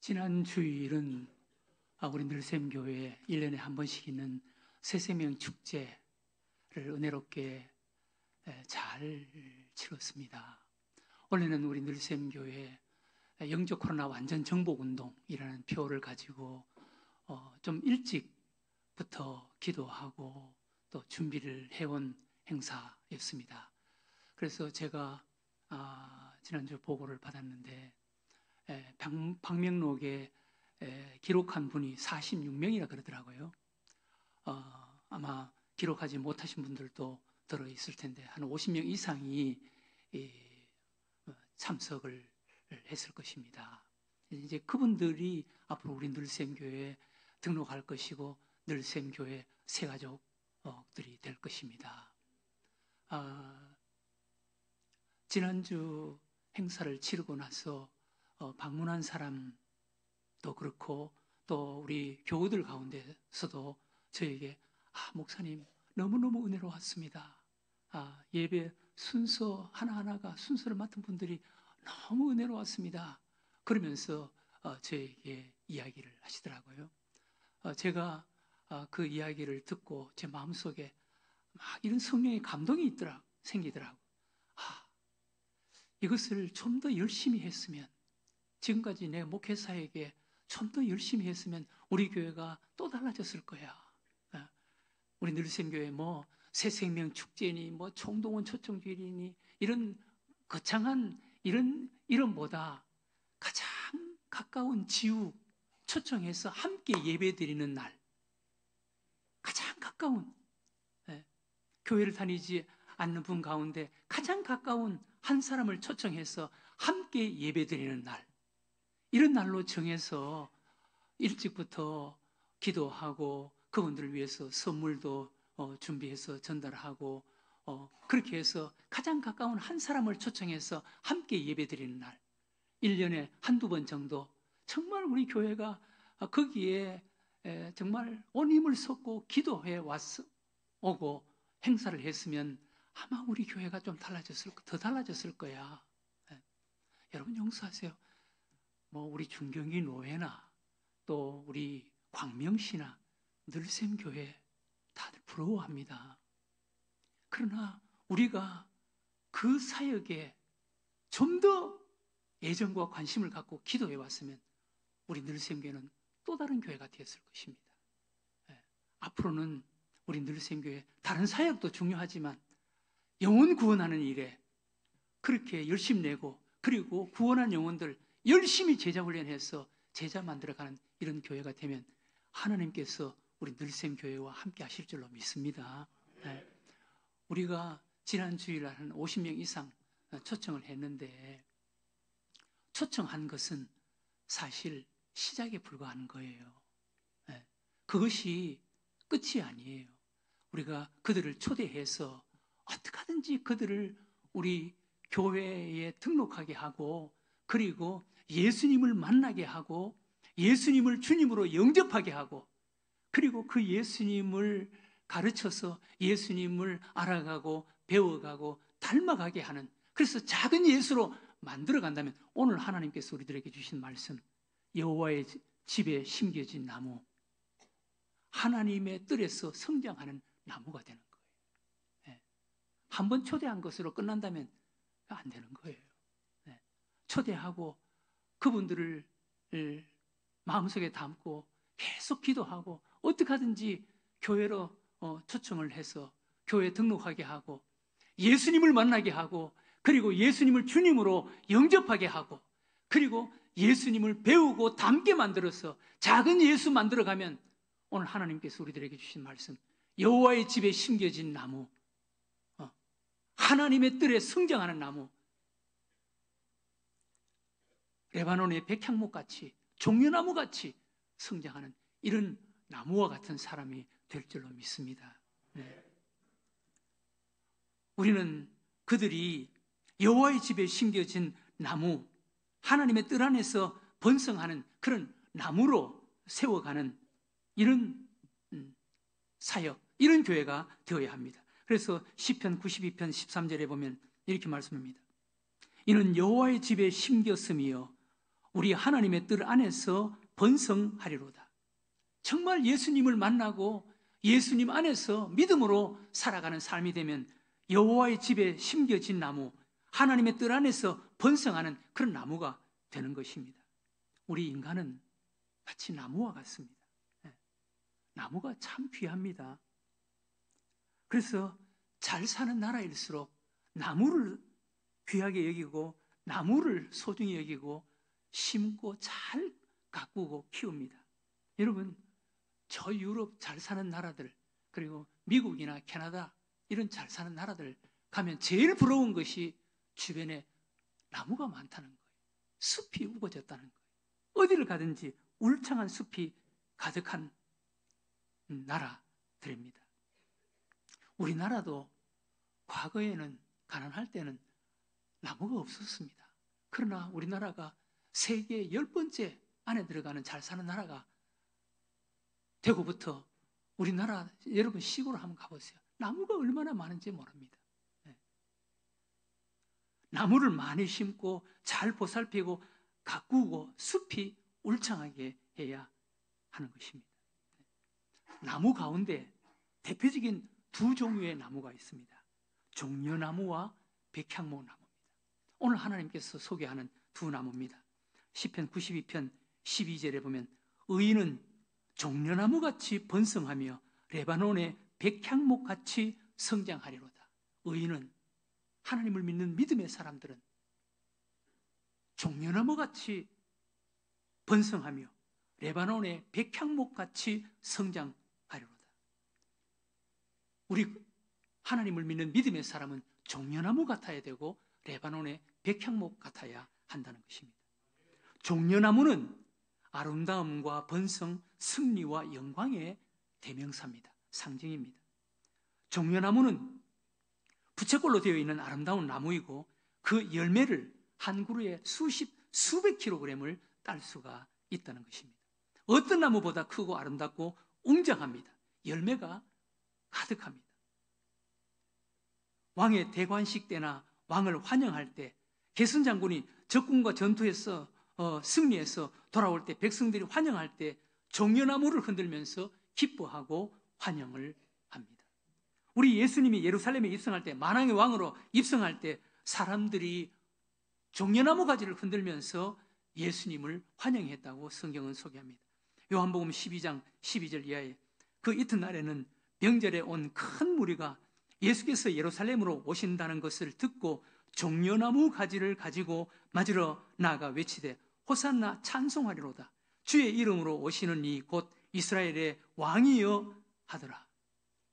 지난 주일은 우리 늘샘교회 1년에 한 번씩 있는 새생명 축제를 은혜롭게 잘 치렀습니다. 원래는 우리 늘샘교회 영적 코로나 완전 정복운동이라는 표를 가지고 좀 일찍부터 기도하고 또 준비를 해온 행사였습니다. 그래서 제가 지난주 보고를 받았는데 방명록에 기록한 분이 46명이라 그러더라고요. 아마 기록하지 못하신 분들도 들어있을 텐데 한 50명 이상이 참석을 했을 것입니다. 이제 그분들이 앞으로 우리 늘샘교회에 등록할 것이고 늘샘교회 새가족들이 될 것입니다. 지난주 행사를 치르고 나서 방문한 사람도 그렇고 또 우리 교우들 가운데서도 저에게 목사님 너무너무 은혜로웠습니다. 예배 순서 하나하나가 순서를 맡은 분들이 너무 은혜로웠습니다. 그러면서 저에게 이야기를 하시더라고요. 제가 그 이야기를 듣고 제 마음속에 막 이런 성령의 감동이 생기더라고요. 이것을 좀 더 열심히 했으면, 지금까지 내 목회사에게 좀 더 열심히 했으면 우리 교회가 또 달라졌을 거야. 우리 늘샘교회 새생명 축제니 총동원 초청주일이니 이런 거창한 이런 이름보다 가장 가까운 지우 초청해서 함께 예배드리는 날, 가장 가까운 교회를 다니지 않는 분 가운데 가장 가까운 한 사람을 초청해서 함께 예배드리는 날, 이런 날로 정해서 일찍부터 기도하고 그분들을 위해서 선물도 준비해서 전달하고 그렇게 해서 가장 가까운 한 사람을 초청해서 함께 예배드리는 날, 1년에 한두 번 정도 정말 우리 교회가 거기에 정말 온 힘을 쏟고 기도해 오고 행사를 했으면 아마 우리 교회가 좀 더 달라졌을 거야. 여러분 용서하세요. 우리 중경기 노회나 또 우리 광명시나 늘샘교회 다들 부러워합니다. 그러나 우리가 그 사역에 좀 더 애정과 관심을 갖고 기도해 왔으면 우리 늘샘교회는 또 다른 교회가 되었을 것입니다. 앞으로는 우리 늘샘교회 다른 사역도 중요하지만 영혼 구원하는 일에 그렇게 열심 내고, 그리고 구원한 영혼들 열심히 제자 훈련해서 제자 만들어가는 이런 교회가 되면 하나님께서 우리 늘샘교회와 함께 하실 줄로 믿습니다. 우리가 지난 주일 한 50명 이상 초청을 했는데, 초청한 것은 사실 시작에 불과한 거예요. 그것이 끝이 아니에요. 우리가 그들을 초대해서 어떻게 하든지 그들을 우리 교회에 등록하게 하고, 그리고 예수님을 만나게 하고, 예수님을 주님으로 영접하게 하고, 그리고 그 예수님을 가르쳐서 예수님을 알아가고 배워가고 닮아가게 하는, 그래서 작은 예수로 만들어 간다면 오늘 하나님께서 우리들에게 주신 말씀, 여호와의 집에 심겨진 나무, 하나님의 뜰에서 성장하는 나무가 되는 거예요. 한번 초대한 것으로 끝난다면 안 되는 거예요. 초대하고 그분들을 마음속에 담고 계속 기도하고 어떻게 하든지 교회로 초청을 해서 교회에 등록하게 하고 예수님을 만나게 하고, 그리고 예수님을 주님으로 영접하게 하고, 그리고 예수님을 배우고 닮게 만들어서 작은 예수 만들어가면 오늘 하나님께서 우리들에게 주신 말씀, 여호와의 집에 심겨진 나무, 하나님의 뜰에 성장하는 나무, 레바논의 백향목같이 종려나무같이 성장하는 이런 나무와 같은 사람이 될 줄로 믿습니다. 우리는 그들이 여호와의 집에 심겨진 나무, 하나님의 뜰 안에서 번성하는 그런 나무로 세워가는 이런 사역, 이런 교회가 되어야 합니다. 그래서 시편 92편 13절에 보면 이렇게 말씀합니다. 이는 여호와의 집에 심겼음이요 우리 하나님의 뜰 안에서 번성하리로다. 정말 예수님을 만나고 예수님 안에서 믿음으로 살아가는 삶이 되면 여호와의 집에 심겨진 나무, 하나님의 뜰 안에서 번성하는 그런 나무가 되는 것입니다. 우리 인간은 마치 나무와 같습니다. 나무가 참 귀합니다. 그래서 잘 사는 나라일수록 나무를 귀하게 여기고 나무를 소중히 여기고 심고 잘 가꾸고 키웁니다. 여러분, 저 유럽 잘 사는 나라들, 그리고 미국이나 캐나다 이런 잘 사는 나라들 가면 제일 부러운 것이 주변에 나무가 많다는 거예요. 숲이 우거졌다는 거예요. 어디를 가든지 울창한 숲이 가득한 나라들입니다. 우리나라도 과거에는 가난할 때는 나무가 없었습니다. 그러나 우리나라가 세계 10번째 안에 들어가는 잘 사는 나라가 되고부터 우리나라 여러분 시골 한번 가보세요. 나무가 얼마나 많은지 모릅니다. 나무를 많이 심고 잘 보살피고 가꾸고 숲이 울창하게 해야 하는 것입니다. 나무 가운데 대표적인 두 종류의 나무가 있습니다. 종려나무와 백향목 나무입니다. 오늘 하나님께서 소개하는 두 나무입니다. 시편 92편 12절에 보면 의인은 종려나무같이 번성하며 레바논의 백향목같이 성장하리로다. 의인은, 하나님을 믿는 믿음의 사람들은 종려나무같이 번성하며 레바논의 백향목같이 성장하리로다. 우리 하나님을 믿는 믿음의 사람은 종려나무 같아야 되고 레바논의 백향목 같아야 한다는 것입니다. 종려나무는 아름다움과 번성, 승리와 영광의 대명사입니다. 상징입니다. 종려나무는 부채꼴로 되어 있는 아름다운 나무이고 그 열매를 한 그루에 수백 킬로그램을 딸 수가 있다는 것입니다. 어떤 나무보다 크고 아름답고 웅장합니다. 열매가 가득합니다. 왕의 대관식 때나 왕을 환영할 때 개선장군이 적군과 전투에서 승리해서 돌아올 때 백성들이 환영할 때 종려나무를 흔들면서 기뻐하고 환영을 합니다. 우리 예수님이 예루살렘에 입성할 때, 만왕의 왕으로 입성할 때 사람들이 종려나무 가지를 흔들면서 예수님을 환영했다고 성경은 소개합니다. 요한복음 12장 12절 이하에 그 이튿날에는 명절에 온 큰 무리가 예수께서 예루살렘으로 오신다는 것을 듣고 종려나무 가지를 가지고 맞으러 나아가 외치되 호산나 찬송하리로다. 주의 이름으로 오시는 이 곧 이스라엘의 왕이여 하더라.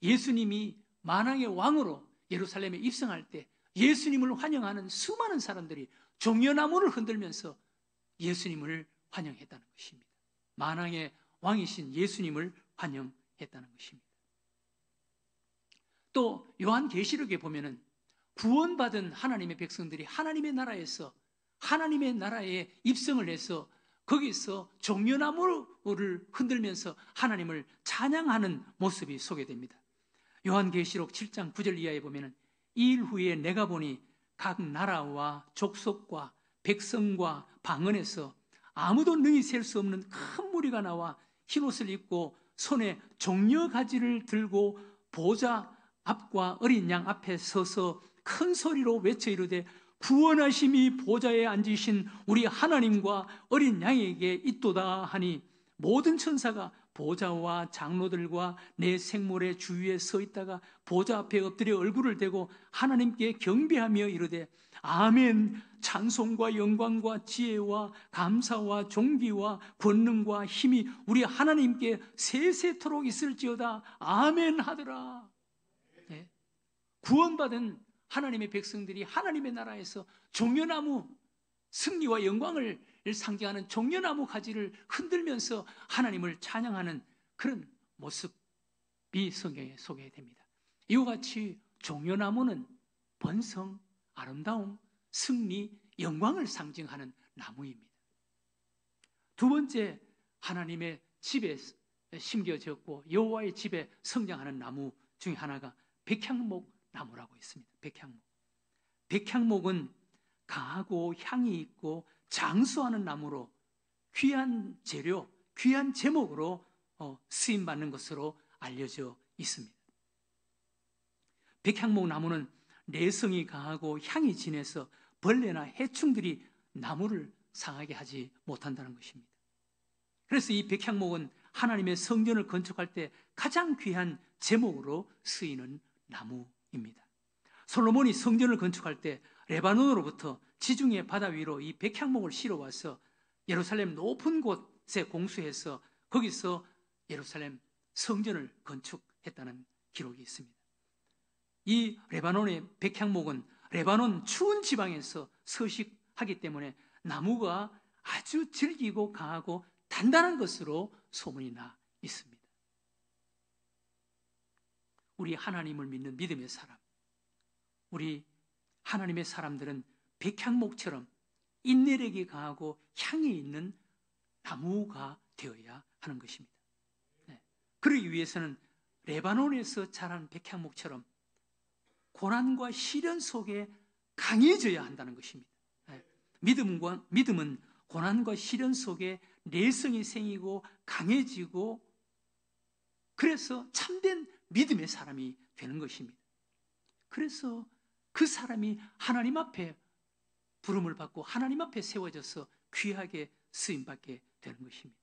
예수님이 만왕의 왕으로 예루살렘에 입성할 때 예수님을 환영하는 수많은 사람들이 종려나무를 흔들면서 예수님을 환영했다는 것입니다. 만왕의 왕이신 예수님을 환영했다는 것입니다. 또 요한계시록에 보면은 구원받은 하나님의 백성들이 하나님의 나라에서 하나님의 나라에 입성을 해서 거기서 종려나무를 흔들면서 하나님을 찬양하는 모습이 소개됩니다. 요한계시록 7장 9절 이하에 보면은 이 일 후에 내가 보니 각 나라와 족속과 백성과 방언에서 아무도 능히 셀 수 없는 큰 무리가 나와 흰옷을 입고 손에 종려가지를 들고 보좌 앞과 어린 양 앞에 서서 큰 소리로 외쳐 이르되 구원하심이 보좌에 앉으신 우리 하나님과 어린 양에게 있도다 하니 모든 천사가 보좌와 장로들과 내 생물의 주위에 서 있다가 보좌 앞에 엎드려 얼굴을 대고 하나님께 경배하며 이르되 아멘. 찬송과 영광과 지혜와 감사와 존귀와 권능과 힘이 우리 하나님께 세세토록 있을지어다. 아멘 하더라. 네. 구원받은 하나님의 백성들이 하나님의 나라에서 종려나무, 승리와 영광을 상징하는 종려나무 가지를 흔들면서 하나님을 찬양하는 그런 모습이 성경에 소개됩니다. 이와 같이 종려나무는 번성, 아름다움, 승리, 영광을 상징하는 나무입니다. 두 번째, 하나님의 집에 심겨졌고 여호와의 집에 성장하는 나무 중에 하나가 백향목 나무라고 있습니다. 백향목. 백향목은 강하고 향이 있고 장수하는 나무로 귀한 재료, 귀한 제목으로 쓰임받는 것으로 알려져 있습니다. 백향목 나무는 내성이 강하고 향이 진해서 벌레나 해충들이 나무를 상하게 하지 못한다는 것입니다. 그래서 이 백향목은 하나님의 성전을 건축할 때 가장 귀한 제목으로 쓰이는 나무입니다. 솔로몬이 성전을 건축할 때 레바논으로부터 지중해 바다 위로 이 백향목을 실어와서 예루살렘 높은 곳에 공수해서 거기서 예루살렘 성전을 건축했다는 기록이 있습니다. 이 레바논의 백향목은 레바논 추운 지방에서 서식하기 때문에 나무가 아주 질기고 강하고 단단한 것으로 소문이 나 있습니다. 우리 하나님을 믿는 믿음의 사람, 우리 하나님의 사람들은 백향목처럼 인내력이 강하고 향이 있는 나무가 되어야 하는 것입니다. 그러기 위해서는 레바논에서 자란 백향목처럼 고난과 시련 속에 강해져야 한다는 것입니다. 믿음은 고난과 시련 속에 내성이 생기고 강해지고 그래서 참된 믿음의 사람이 되는 것입니다. 그래서 그 사람이 하나님 앞에 부름을 받고 하나님 앞에 세워져서 귀하게 쓰임받게 되는 것입니다.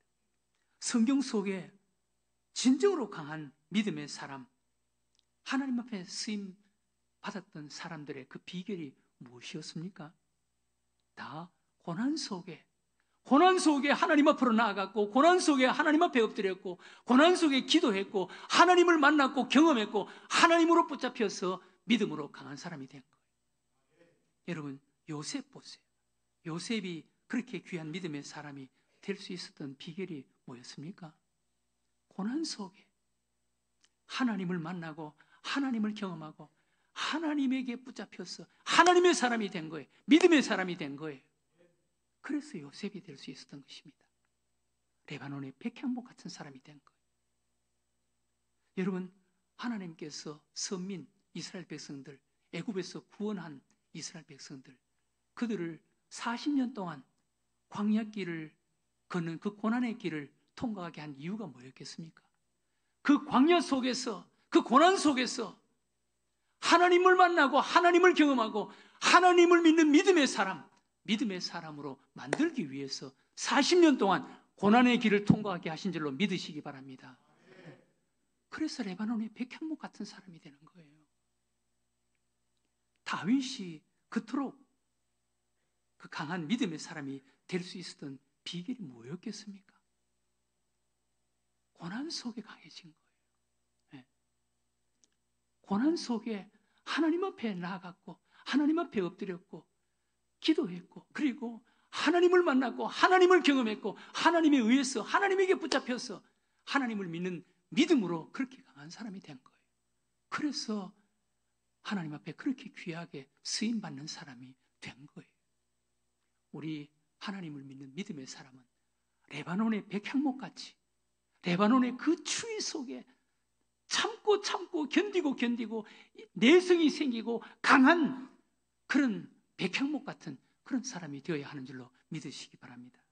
성경 속에 진정으로 강한 믿음의 사람, 하나님 앞에 쓰임 받았던 사람들의 그 비결이 무엇이었습니까? 다 고난 속에 하나님 앞으로 나아갔고, 고난 속에 하나님 앞에 엎드렸고, 고난 속에 기도했고, 하나님을 만났고 경험했고, 하나님으로 붙잡혀서 믿음으로 강한 사람이 된 거예요. 여러분, 요셉 보세요. 요셉이 그렇게 귀한 믿음의 사람이 될 수 있었던 비결이 뭐였습니까? 고난 속에 하나님을 만나고 하나님을 경험하고 하나님에게 붙잡혀서 하나님의 사람이 된 거예요. 믿음의 사람이 된 거예요. 그래서 요셉이 될 수 있었던 것입니다. 레바논의 백향목 같은 사람이 된 거예요. 여러분, 하나님께서 선민 이스라엘 백성들, 애굽에서 구원한 이스라엘 백성들, 그들을 40년 동안 광야길을 걷는 그 고난의 길을 통과하게 한 이유가 뭐였겠습니까? 그 광야 속에서, 그 고난 속에서 하나님을 만나고 하나님을 경험하고 하나님을 믿는 믿음의 사람으로 만들기 위해서 40년 동안 고난의 길을 통과하게 하신 줄로 믿으시기 바랍니다. 그래서 레바논의 백향목 같은 사람이 되는 거예요. 다윗이 그토록 그 강한 믿음의 사람이 될 수 있었던 비결이 뭐였겠습니까? 고난 속에 강해진 거예요. 네. 고난 속에 하나님 앞에 나아갔고 하나님 앞에 엎드렸고 기도했고 그리고 하나님을 만났고 하나님을 경험했고 하나님에 의해서 하나님에게 붙잡혀서 하나님을 믿는 믿음으로 그렇게 강한 사람이 된 거예요. 그래서 하나님 앞에 그렇게 귀하게 쓰임받는 사람이 된 거예요. 우리 하나님을 믿는 믿음의 사람은 레바논의 백향목같이 레바논의 그 추위 속에 참고 견디고 내성이 생기고 강한 그런 백향목 같은 그런 사람이 되어야 하는 줄로 믿으시기 바랍니다.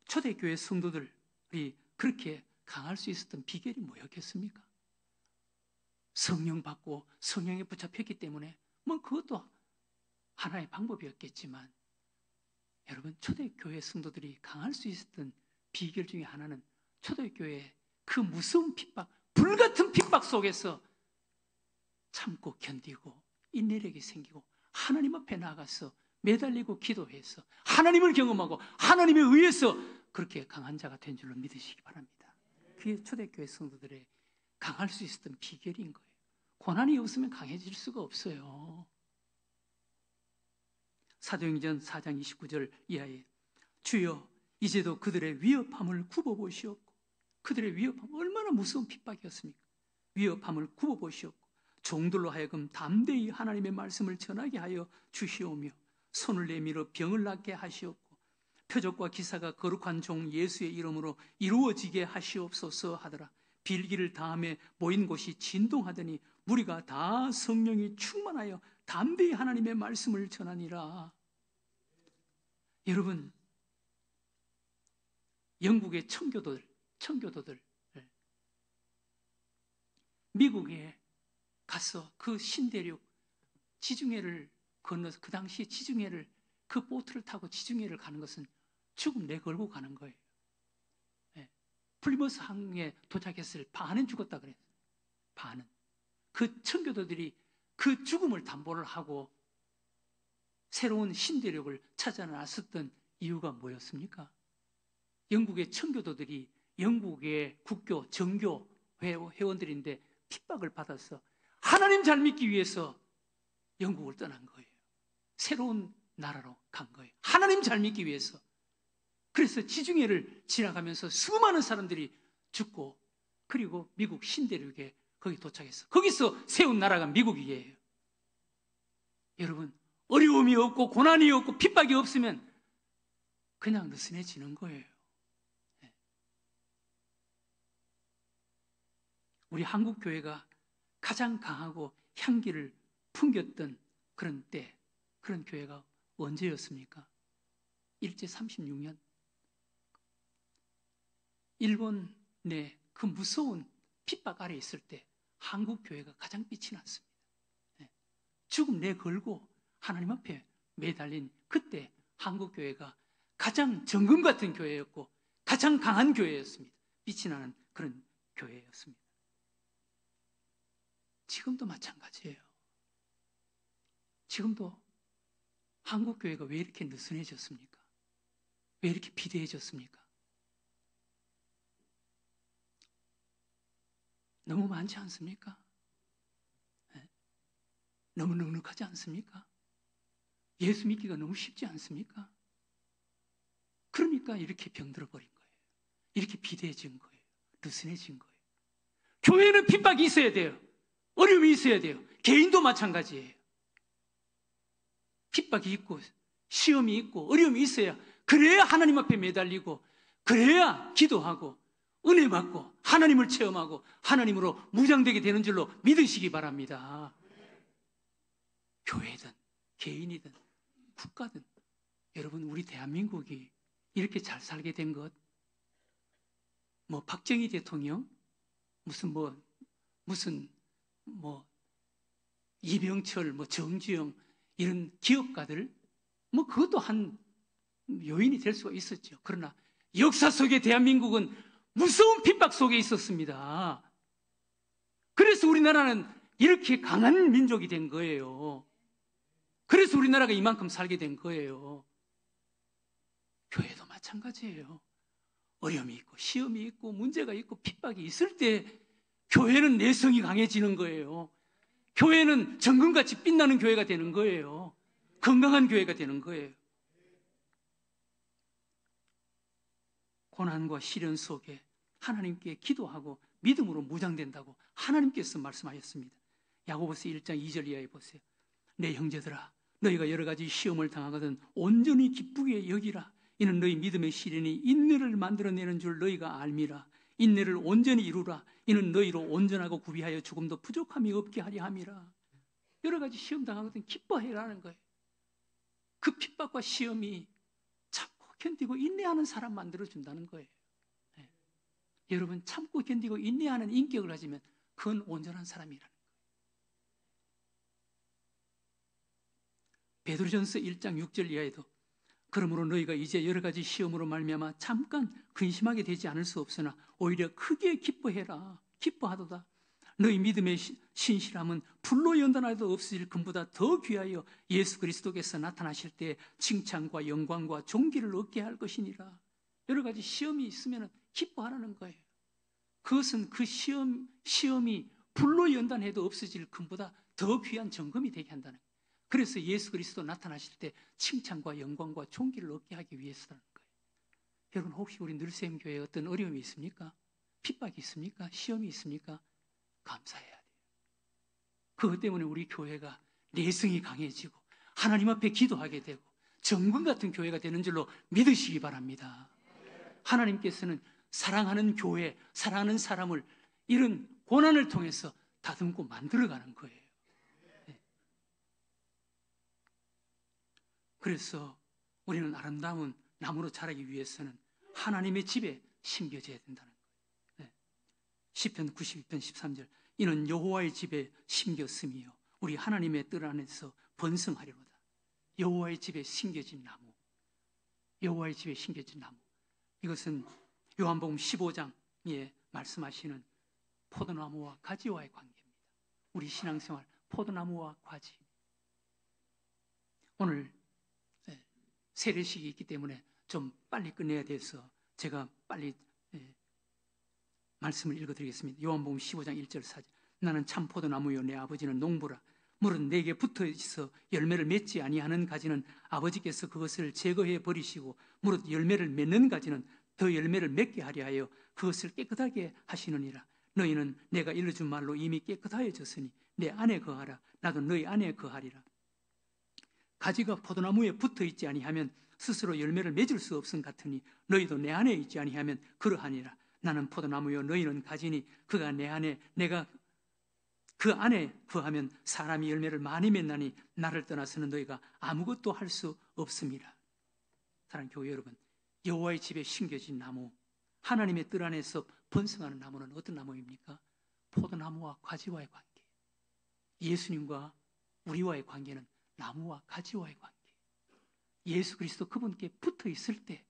초대교회 성도들이 그렇게 강할 수 있었던 비결이 뭐였겠습니까? 성령 받고 성령에 붙잡혔기 때문에 그것도 하나의 방법이었겠지만 여러분, 초대교회 성도들이 강할 수 있었던 비결 중에 하나는 초대교회의 그 무서운 핍박, 불같은 핍박 속에서 참고 견디고 인내력이 생기고 하나님 앞에 나가서 매달리고 기도해서 하나님을 경험하고 하나님에 의해서 그렇게 강한 자가 된 줄로 믿으시기 바랍니다. 그게 초대교회 성도들의 강할 수 있었던 비결인 거예요. 고난이 없으면 강해질 수가 없어요. 사도행전 4장 29절 이하에 주여 이제도 그들의 위협함을 굽어보시옵고, 그들의 위협함 얼마나 무서운 핍박이었습니까? 위협함을 굽어보시옵고 종들로 하여금 담대히 하나님의 말씀을 전하게 하여 주시오며 손을 내밀어 병을 낫게 하시옵고 표적과 기사가 거룩한 종 예수의 이름으로 이루어지게 하시옵소서 하더라. 빌기를 다음에 모인 곳이 진동하더니 무리가 다 성령이 충만하여 담대히 하나님의 말씀을 전하니라. 여러분, 영국의 청교도들 미국에 가서 그 신대륙 지중해를 건너서, 그 당시에 지중해를, 그 보트를 타고 지중해를 가는 것은 죽음 내걸고 가는 거예요. 플리머스 항에 도착했을 때 반은 죽었다 그랬어요. 반은. 그 청교도들이 그 죽음을 담보를 하고 새로운 신대륙을 찾아 나섰던 이유가 뭐였습니까? 영국의 청교도들이 영국의 국교, 정교 회원들인데 핍박을 받아서 하나님 잘 믿기 위해서 영국을 떠난 거예요. 새로운 나라로 간 거예요. 하나님 잘 믿기 위해서. 그래서 지중해를 지나가면서 수많은 사람들이 죽고, 그리고 미국 신대륙에 거기 도착했어. 거기서 세운 나라가 미국이에요. 여러분, 어려움이 없고 고난이 없고 핍박이 없으면 그냥 느슨해지는 거예요. 우리 한국 교회가 가장 강하고 향기를 풍겼던 그런 때, 그런 교회가 언제였습니까? 일제 36년. 일본의 그 무서운 핍박 아래 있을 때 한국 교회가 가장 빛이 났습니다. 죽음 내걸고 하나님 앞에 매달린 그때 한국 교회가 가장 정금 같은 교회였고 가장 강한 교회였습니다. 빛이 나는 그런 교회였습니다. 지금도 마찬가지예요. 지금도 한국 교회가 왜 이렇게 느슨해졌습니까? 왜 이렇게 비대해졌습니까? 너무 많지 않습니까? 너무 넉넉하지 않습니까? 예수 믿기가 너무 쉽지 않습니까? 그러니까 이렇게 병들어 버린 거예요. 이렇게 비대해진 거예요. 느슨해진 거예요. 교회는 핍박이 있어야 돼요. 어려움이 있어야 돼요. 개인도 마찬가지예요. 핍박이 있고 시험이 있고 어려움이 있어야, 그래야 하나님 앞에 매달리고, 그래야 기도하고 은혜 받고 하나님을 체험하고 하나님으로 무장되게 되는 줄로 믿으시기 바랍니다. 교회든 개인이든 국가든, 여러분, 우리 대한민국이 이렇게 잘 살게 된 것, 박정희 대통령, 무슨 이병철, 정주영, 이런 기업가들, 그것도 한 요인이 될 수가 있었죠. 그러나 역사 속에 대한민국은 무서운 핍박 속에 있었습니다. 그래서 우리나라는 이렇게 강한 민족이 된 거예요. 그래서 우리나라가 이만큼 살게 된 거예요. 교회도 마찬가지예요. 어려움이 있고 시험이 있고 문제가 있고 핍박이 있을 때 교회는 내성이 강해지는 거예요. 교회는 정금같이 빛나는 교회가 되는 거예요. 건강한 교회가 되는 거예요. 고난과 시련 속에 하나님께 기도하고 믿음으로 무장된다고 하나님께서 말씀하셨습니다. 야고보서 1장 2절 이하에 보세요. 내 형제들아, 너희가 여러 가지 시험을 당하거든 온전히 기쁘게 여기라. 이는 너희 믿음의 시련이 인내를 만들어내는 줄 너희가 알미라. 인내를 온전히 이루라. 이는 너희로 온전하고 구비하여 죽음도 부족함이 없게 하려 함이라. 여러 가지 시험 당하거든 기뻐해라는 거예요. 그 핍박과 시험이 참고 견디고 인내하는 사람 만들어준다는 거예요. 네. 여러분, 참고 견디고 인내하는 인격을 가지면 그건 온전한 사람이라는 거예요. 베드로전서 1장 6절 이하에도 그러므로 너희가 이제 여러 가지 시험으로 말미암아 잠깐 근심하게 되지 않을 수 없으나 오히려 크게 기뻐해라. 기뻐하도다. 너희 믿음의 신실함은 불로 연단하여도 없어질 금보다 더 귀하여 예수 그리스도께서 나타나실 때 칭찬과 영광과 존귀를 얻게 할 것이니라. 여러 가지 시험이 있으면 기뻐하라는 거예요. 그것은 그 시험이 불로 연단해도 없어질 금보다 더 귀한 정금이 되게 한다는 거예요. 그래서 예수 그리스도 나타나실 때 칭찬과 영광과 존귀를 얻게 하기 위해서라는 거예요. 여러분, 혹시 우리 늘샘교회에 어떤 어려움이 있습니까? 핍박이 있습니까? 시험이 있습니까? 감사해야 돼요. 그것 때문에 우리 교회가 내성이 강해지고 하나님 앞에 기도하게 되고 정금 같은 교회가 되는 줄로 믿으시기 바랍니다. 하나님께서는 사랑하는 교회, 사랑하는 사람을 이런 고난을 통해서 다듬고 만들어가는 거예요. 네. 그래서 우리는 아름다운 나무로 자라기 위해서는 하나님의 집에 심겨져야 된다는 거예요. 네. 시편 92편 13절 이는 여호와의 집에 심겼음이요 우리 하나님의 뜰 안에서 번성하리로다. 여호와의 집에 심겨진 나무, 여호와의 집에 심겨진 나무, 이것은 요한복음 15장에 말씀하시는 포도나무와 가지와의 관계입니다. 우리 신앙생활 포도나무와 가지. 오늘 세례식이 있기 때문에 좀 빨리 끝내야 돼서 제가 빨리 말씀을 읽어드리겠습니다. 요한복음 15장 1절 4절 나는 참 포도나무요 내 아버지는 농부라. 물은 내게 붙어 있어 열매를 맺지 아니하는 가지는 아버지께서 그것을 제거해 버리시고 무릇 열매를 맺는 가지는 더 열매를 맺게 하려 하여 그것을 깨끗하게 하시느니라. 너희는 내가 일러준 말로 이미 깨끗하여졌으니 내 안에 거하라. 나도 너희 안에 거하리라. 가지가 포도나무에 붙어 있지 아니하면 스스로 열매를 맺을 수 없음 같으니 너희도 내 안에 있지 아니하면 그러하니라. 나는 포도나무요 너희는 가지니 그가 내 안에 내가 그 안에 거하면 사람이 열매를 많이 맺나니 나를 떠나서는 너희가 아무것도 할 수 없음이라. 사랑하는 교회 여러분, 여호와의 집에 심겨진 나무, 하나님의 뜰 안에서 번성하는 나무는 어떤 나무입니까? 포도나무와 가지와의 관계. 예수님과 우리와의 관계는 나무와 가지와의 관계. 예수 그리스도 그분께 붙어 있을 때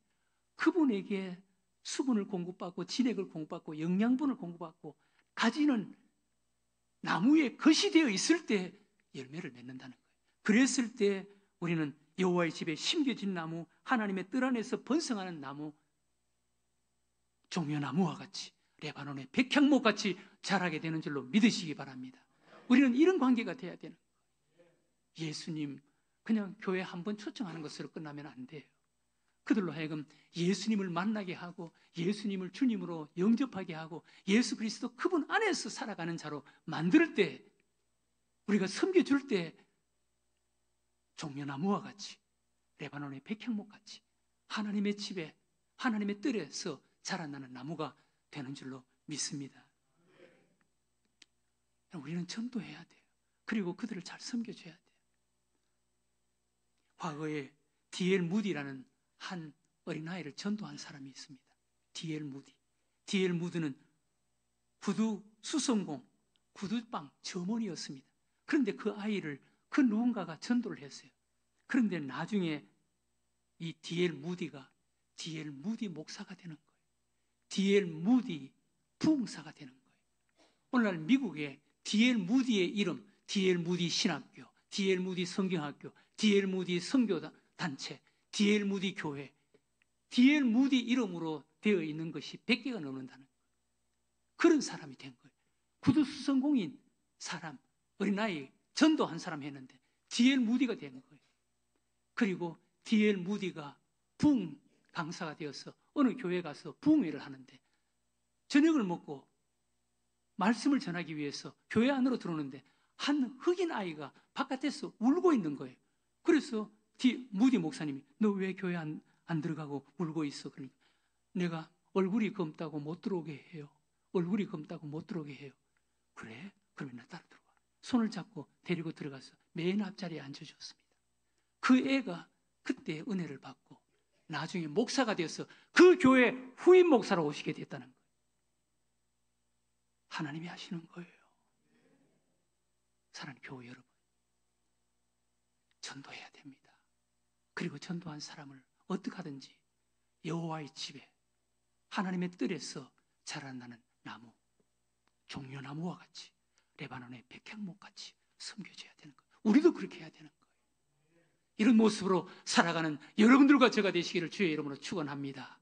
그분에게 수분을 공급받고 진액을 공급받고 영양분을 공급받고 가지는 나무에 것이 되어 있을 때 열매를 맺는다는 거예요. 그랬을 때 우리는 여호와의 집에 심겨진 나무, 하나님의 뜰 안에서 번성하는 나무, 종려나무와 같이 레바논의 백향목 같이 자라게 되는 줄로 믿으시기 바랍니다. 우리는 이런 관계가 돼야 되는 거예요. 예수님 그냥 교회 한번 초청하는 것으로 끝나면 안 돼요. 그들로 하여금 예수님을 만나게 하고 예수님을 주님으로 영접하게 하고 예수 그리스도 그분 안에서 살아가는 자로 만들 때, 우리가 섬겨줄 때 종려나무와 같이 레바논의 백향목 같이 하나님의 집에 하나님의 뜰에서 자라나는 나무가 되는 줄로 믿습니다. 우리는 전도해야 돼요. 그리고 그들을 잘 섬겨줘야 돼요. 과거에 D.L. 무디라는 한 어린아이를 전도한 사람이 있습니다. D.L. 무디. D.L. 무디는 구두 수성공, 구두방 점원이었습니다. 그런데 그 아이를 그 누군가가 전도를 했어요. 그런데 나중에 이 D.L. 무디가 D.L. 무디 목사가 되는 거예요. D.L. 무디 부흥사가 되는 거예요. 오늘날 미국에 D.L. 무디의 이름, D.L. 무디 신학교, D.L. 무디 성경학교, D.L. 무디 선교단체, D.L. 무디 교회, D.L. 무디 이름으로 되어 있는 것이 100개가 넘는다는 거예요. 그런 사람이 된 거예요. 구두수성공인 사람, 어린아이 전도한 사람 했는데 D.L. 무디가 된 거예요. 그리고 D.L. 무디가 부흥 강사가 되어서 어느 교회 가서 부흥회를 하는데 저녁을 먹고 말씀을 전하기 위해서 교회 안으로 들어오는데 한 흑인 아이가 바깥에서 울고 있는 거예요. 그래서 무디 목사님이 너 왜 교회 안 들어가고 울고 있어? 그러니까 내가 얼굴이 검다고 못 들어오게 해요. 얼굴이 검다고 못 들어오게 해요. 그래? 그러면 나 따라 들어와. 손을 잡고 데리고 들어가서 맨 앞자리에 앉혀줬습니다. 그 애가 그때 은혜를 받고 나중에 목사가 되어서 그 교회 후임 목사로 오시게 됐다는 거예요. 하나님이 하시는 거예요. 사랑하는 교회 여러분, 전도해야 됩니다. 그리고 전도한 사람을 어떻게 하든지 여호와의 집에 하나님의 뜰에서 자라나는 나무, 종려나무와 같이 레바논의 백향목 같이 섬겨줘야 되는 거예요. 우리도 그렇게 해야 되는 거예요. 이런 모습으로 살아가는 여러분들과 제가 되시기를 주의 이름으로 축원합니다.